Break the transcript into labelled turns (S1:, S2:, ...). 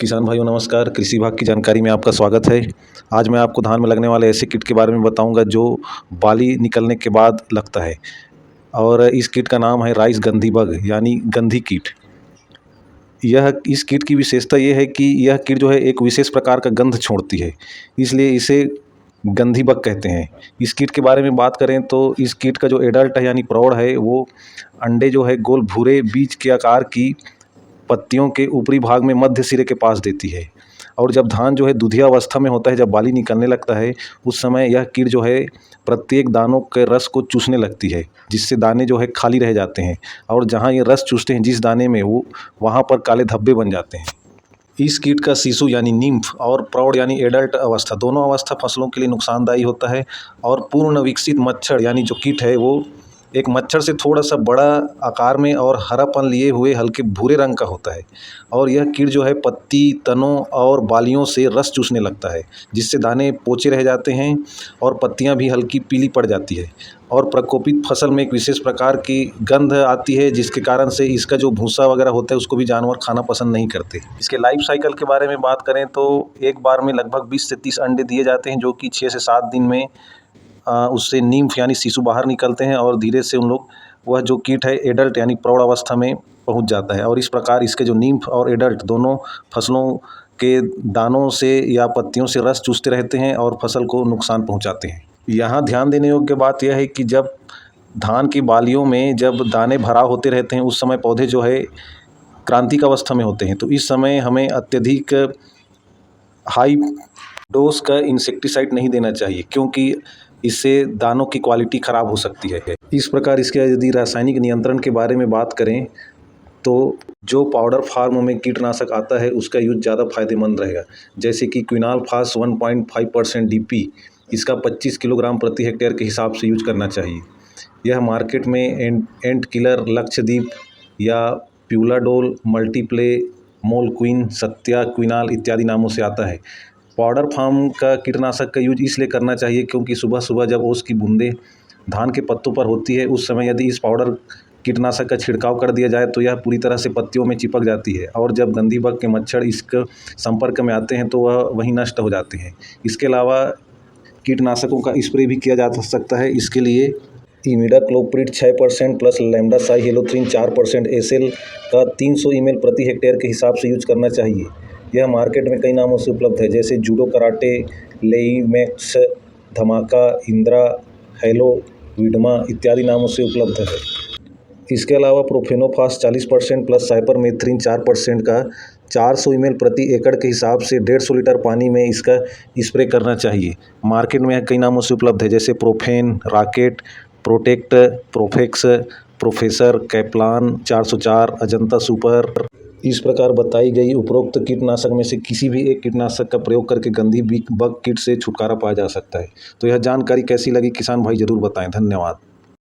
S1: किसान भाइयों नमस्कार। कृषि विभाग की जानकारी में आपका स्वागत है। आज मैं आपको धान में लगने वाले ऐसे कीट के बारे में बताऊंगा जो बाली निकलने के बाद लगता है। और इस कीट का नाम है राइस गंधी बग यानी गंधी कीट। इस कीट की विशेषता ये है कि यह कीट जो है एक विशेष प्रकार का गंध छोड़ती है, इसलिए इसे गंधी बग कहते हैं। इस कीट के बारे में बात करें तो इस कीट का जो एडल्ट है यानी प्रौढ़ है वो अंडे जो है गोल भूरे बीज के आकार की पत्तियों के ऊपरी भाग में मध्य सिरे के पास देती है। और जब धान जो है दुधिया अवस्था में होता है, जब बाली निकलने लगता है, उस समय यह कीट जो है प्रत्येक दानों के रस को चूसने लगती है, जिससे दाने जो है खाली रह जाते हैं। और जहाँ ये रस चूसते हैं जिस दाने में, वो वहाँ पर काले धब्बे बन जाते हैं। इस कीट का शिशु यानी निम्फ और प्रौढ़ यानी एडल्ट अवस्था, दोनों अवस्था फसलों के लिए नुकसानदायी होता है। और पूर्ण विकसित मच्छर यानी जो कीट है वो एक मच्छर से थोड़ा सा बड़ा आकार में और हरापन लिए हुए हल्के भूरे रंग का होता है। और यह कीट जो है पत्ती, तनों और बालियों से रस चूसने लगता है, जिससे दाने पोचे रह जाते हैं और पत्तियां भी हल्की पीली पड़ जाती है। और प्रकोपित फसल में एक विशेष प्रकार की गंध आती है, जिसके कारण से इसका जो भूसा वगैरह होता है उसको भी जानवर खाना पसंद नहीं करते। इसके लाइफ साइकिल के बारे में बात करें तो एक बार में लगभग 20 से 30 अंडे दिए जाते हैं, जो कि 6 से 7 दिन में उससे नीम्फ यानी शिशु बाहर निकलते हैं और धीरे से वह जो कीट है एडल्ट यानी प्रौढ़ अवस्था में पहुंच जाता है। और इस प्रकार इसके जो नीम्फ और एडल्ट दोनों फसलों के दानों से या पत्तियों से रस चूसते रहते हैं और फसल को नुकसान पहुंचाते हैं। यहाँ ध्यान देने योग्य बात यह है कि जब धान की बालियों में जब दाने भराव होते रहते हैं, उस समय पौधे जो है क्रांतिक अवस्था में होते हैं। तो इस समय हमें अत्यधिक हाई डोज का इंसेक्टिसाइड नहीं देना चाहिए, क्योंकि इससे दानों की क्वालिटी ख़राब हो सकती है। इस प्रकार इसके यदि रासायनिक नियंत्रण के बारे में बात करें तो जो पाउडर फार्म में कीटनाशक आता है उसका यूज ज़्यादा फायदेमंद रहेगा। जैसे कि क्विनालफास 1.5% DP, इसका 25 किलोग्राम प्रति हेक्टेयर के हिसाब से यूज करना चाहिए। यह मार्केट में एंट किलर, लक्षद्वीप या प्यूलाडोल, मल्टीप्ले, मोलक्विन, सत्या, क्विनाल इत्यादि नामों से आता है। पाउडर फार्म का कीटनाशक का यूज इसलिए करना चाहिए क्योंकि सुबह सुबह जब ओस की बूंदें धान के पत्तों पर होती है, उस समय यदि इस पाउडर कीटनाशक का छिड़काव कर दिया जाए तो यह पूरी तरह से पत्तियों में चिपक जाती है। और जब गंधी बग के मच्छर इसके संपर्क में आते हैं तो वह वहीं नष्ट हो जाते हैं। इसके अलावा कीटनाशकों का स्प्रे भी किया जा सकता है। इसके लिए इमिडाक्लोप्रिड 6% प्लस लैम्डासाइहेलोथ्रिन 4% एसएल का 300 ml प्रति हेक्टेयर के हिसाब से यूज करना चाहिए। यह मार्केट में कई नामों से उपलब्ध है, जैसे जूडो कराटे, लेईमैक्स, धमाका, इंद्रा, हेलो, विडमा इत्यादि नामों से उपलब्ध है। इसके अलावा प्रोफेनोफास 40% प्लस साइपरमेथ्रिन 4% का 400 ml प्रति एकड़ के हिसाब से 150 लीटर पानी में इसका स्प्रे करना चाहिए। मार्केट में कई नामों से उपलब्ध है, जैसे profane, rocket, protect, Profex, professor, Kaplan 404, Ajanta super. इस प्रकार बताई गई उपरोक्त कीटनाशक में से किसी भी एक कीटनाशक का प्रयोग करके गंधी बग कीट से छुटकारा पाया जा सकता है। तो यह जानकारी कैसी लगी किसान भाई ज़रूर बताएं। धन्यवाद।